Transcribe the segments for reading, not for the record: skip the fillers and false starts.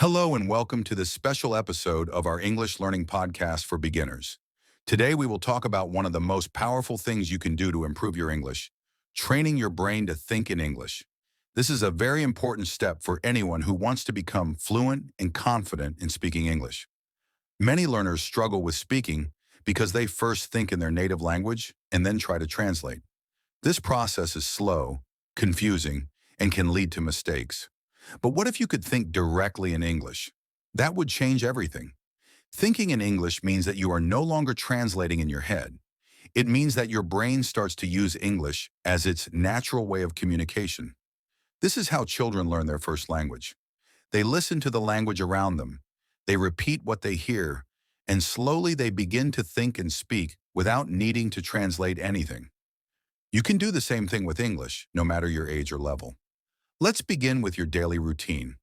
Hello and welcome to this special episode of our English learning podcast for beginners. Today we will talk about one of the most powerful things you can do to improve your English, training your brain to think in English. This is a very important step for anyone who wants to become fluent and confident in speaking English. Many learners struggle with speaking because they first think in their native language and then try to translate. This process is slow, confusing, and can lead to mistakes. But what if you could think directly in English? That would change everything. Thinking in English means that you are no longer translating in your head. It means that your brain starts to use English as its natural way of communication. This is how children learn their first language. They listen to the language around them. They repeat what they hear, and slowly they begin to think and speak without needing to translate anything. You can do the same thing with English, no matter your age or level. Let's begin with your daily routine.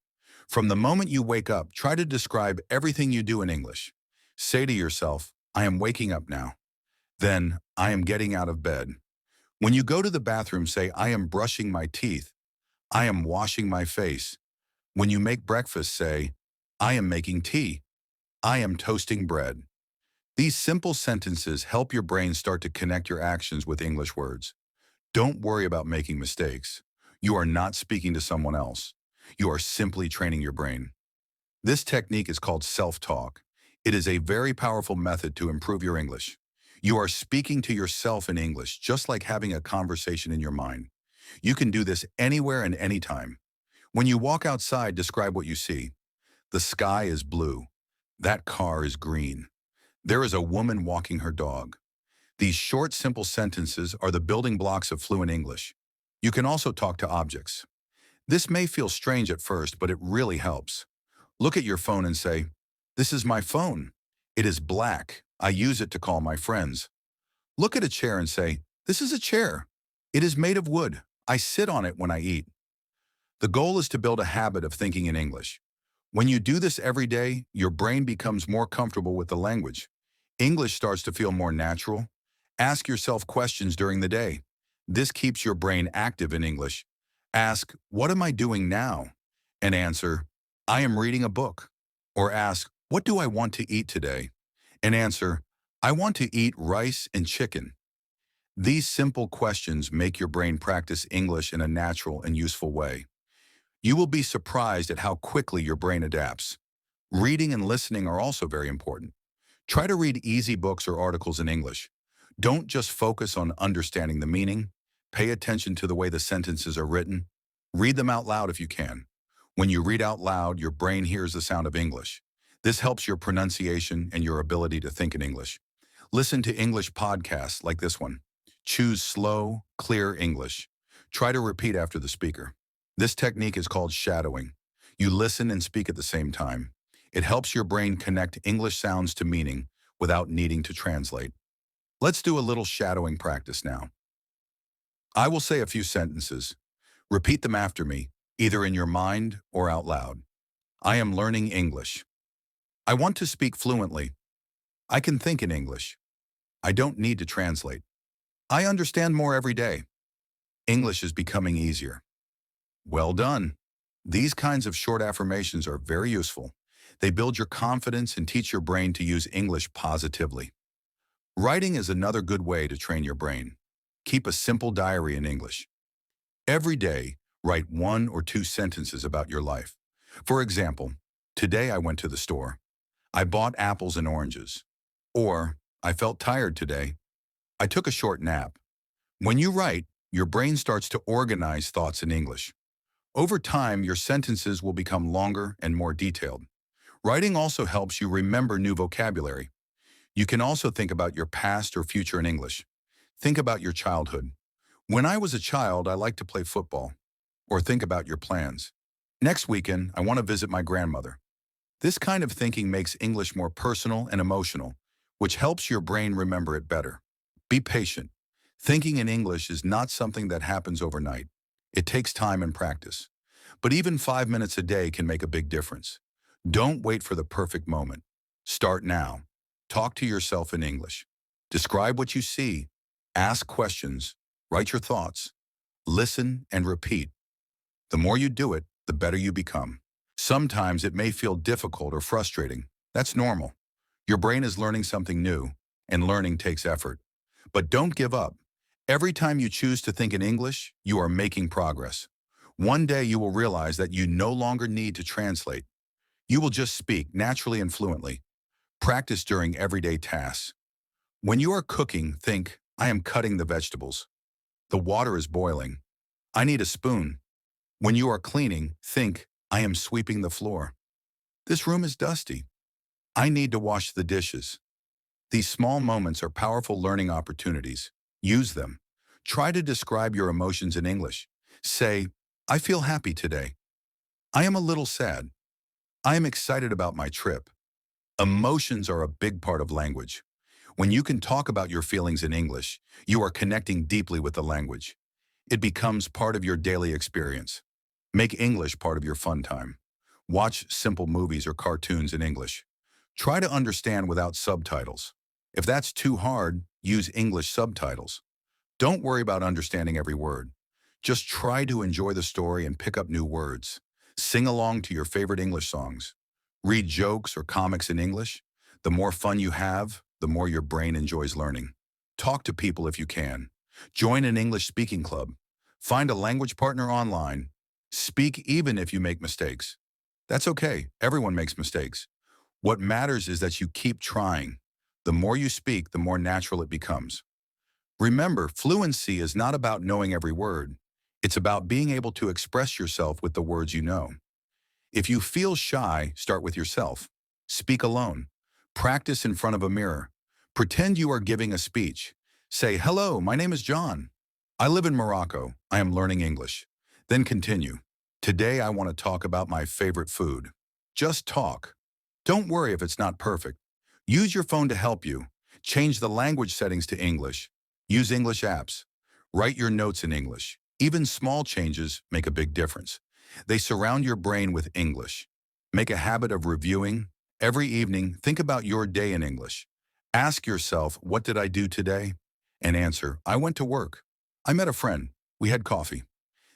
From the moment you wake up, try to describe everything you do in English. Say to yourself, I am waking up now. Then, I am getting out of bed. When you go to the bathroom, say, I am brushing my teeth. I am washing my face. When you make breakfast, say, I am making tea. I am toasting bread. These simple sentences help your brain start to connect your actions with English words. Don't worry about making mistakes. You are not speaking to someone else. You are simply training your brain. This technique is called self-talk. It is a very powerful method to improve your English. You are speaking to yourself in English, just like having a conversation in your mind. You can do this anywhere and anytime. When you walk outside, describe what you see. The sky is blue. That car is green. There is a woman walking her dog. These short, simple sentences are the building blocks of fluent English. You can also talk to objects. This may feel strange at first, but it really helps. Look at your phone and say, this is my phone. It is black. I use it to call my friends. Look at a chair and say, this is a chair. It is made of wood. I sit on it when I eat. The goal is to build a habit of thinking in English. When you do this every day, your brain becomes more comfortable with the language. English starts to feel more natural. Ask yourself questions during the day. This keeps your brain active in English. Ask, what am I doing now? And answer, I am reading a book. Or ask, what do I want to eat today? And answer, I want to eat rice and chicken. These simple questions make your brain practice English in a natural and useful way. You will be surprised at how quickly your brain adapts. Reading and listening are also very important. Try to read easy books or articles in English. Don't just focus on understanding the meaning. Pay attention to the way the sentences are written. Read them out loud if you can. When you read out loud, your brain hears the sound of English. This helps your pronunciation and your ability to think in English. Listen to English podcasts like this one. Choose slow, clear English. Try to repeat after the speaker. This technique is called shadowing. You listen and speak at the same time. It helps your brain connect English sounds to meaning without needing to translate. Let's do a little shadowing practice now. I will say a few sentences. Repeat them after me, either in your mind or out loud. I am learning English. I want to speak fluently. I can think in English. I don't need to translate. I understand more every day. English is becoming easier. Well done. These kinds of short affirmations are very useful. They build your confidence and teach your brain to use English positively. Writing is another good way to train your brain. Keep a simple diary in English. Every day, write 1 or 2 sentences about your life. For example, today I went to the store. I bought apples and oranges. Or, I felt tired today. I took a short nap. When you write, your brain starts to organize thoughts in English. Over time, your sentences will become longer and more detailed. Writing also helps you remember new vocabulary. You can also think about your past or future in English. Think about your childhood. When I was a child, I liked to play football. Or think about your plans. Next weekend, I want to visit my grandmother. This kind of thinking makes English more personal and emotional, which helps your brain remember it better. Be patient. Thinking in English is not something that happens overnight. It takes time and practice. But even 5 minutes a day can make a big difference. Don't wait for the perfect moment. Start now. Talk to yourself in English. Describe what you see. Ask questions. Write your thoughts. Listen and repeat. The more you do it, the better you become. Sometimes it may feel difficult or frustrating. That's normal. Your brain is learning something new, and learning takes effort. But don't give up. Every time you choose to think in English, you are making progress. One day you will realize that you no longer need to translate. You will just speak naturally and fluently. Practice during everyday tasks. When you are cooking, think, I am cutting the vegetables. The water is boiling. I need a spoon. When you are cleaning, think, I am sweeping the floor. This room is dusty. I need to wash the dishes. These small moments are powerful learning opportunities. Use them. Try to describe your emotions in English. Say, I feel happy today. I am a little sad. I am excited about my trip. Emotions are a big part of language. When you can talk about your feelings in English, you are connecting deeply with the language. It becomes part of your daily experience. Make English part of your fun time. Watch simple movies or cartoons in English. Try to understand without subtitles. If that's too hard, use English subtitles. Don't worry about understanding every word. Just try to enjoy the story and pick up new words. Sing along to your favorite English songs. Read jokes or comics in English. The more fun you have, the more your brain enjoys learning. Talk to people if you can. Join an English speaking club. Find a language partner online. Speak even if you make mistakes. That's okay. Everyone makes mistakes. What matters is that you keep trying. The more you speak, the more natural it becomes. Remember, fluency is not about knowing every word. It's about being able to express yourself with the words you know. If you feel shy, start with yourself. Speak alone. Practice in front of a mirror. Pretend you are giving a speech. Say, hello, my name is John. I live in Morocco. I am learning English. Then continue. Today I want to talk about my favorite food. Just talk. Don't worry if it's not perfect. Use your phone to help you. Change the language settings to English. Use English apps. Write your notes in English. Even small changes make a big difference. They surround your brain with English. Make a habit of reviewing. Every evening, think about your day in English. Ask yourself, what did I do today? And answer, I went to work. I met a friend. We had coffee.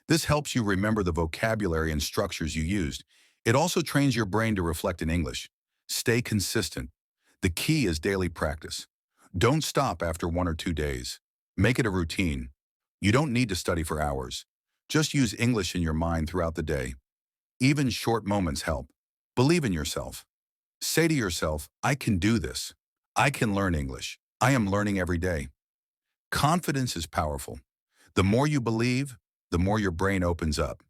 This helps you remember the vocabulary and structures you used. It also trains your brain to reflect in English. Stay consistent. The key is daily practice. Don't stop after 1 or 2 days. Make it a routine. You don't need to study for hours. Just use English in your mind throughout the day. Even short moments help. Believe in yourself. Say to yourself, I can do this. I can learn English. I am learning every day. Confidence is powerful. The more you believe, the more your brain opens up.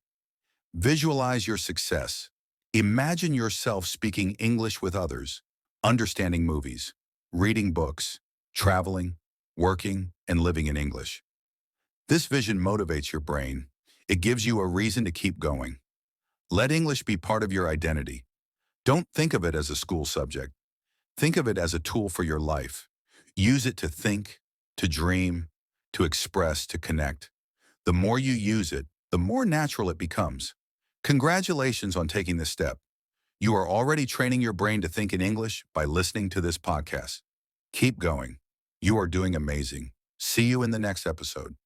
Visualize your success. Imagine yourself speaking English with others, understanding movies, reading books, traveling, working, and living in English. This vision motivates your brain. It gives you a reason to keep going. Let English be part of your identity. Don't think of it as a school subject. Think of it as a tool for your life. Use it to think, to dream, to express, to connect. The more you use it, the more natural it becomes. Congratulations on taking this step. You are already training your brain to think in English by listening to this podcast. Keep going. You are doing amazing. See you in the next episode.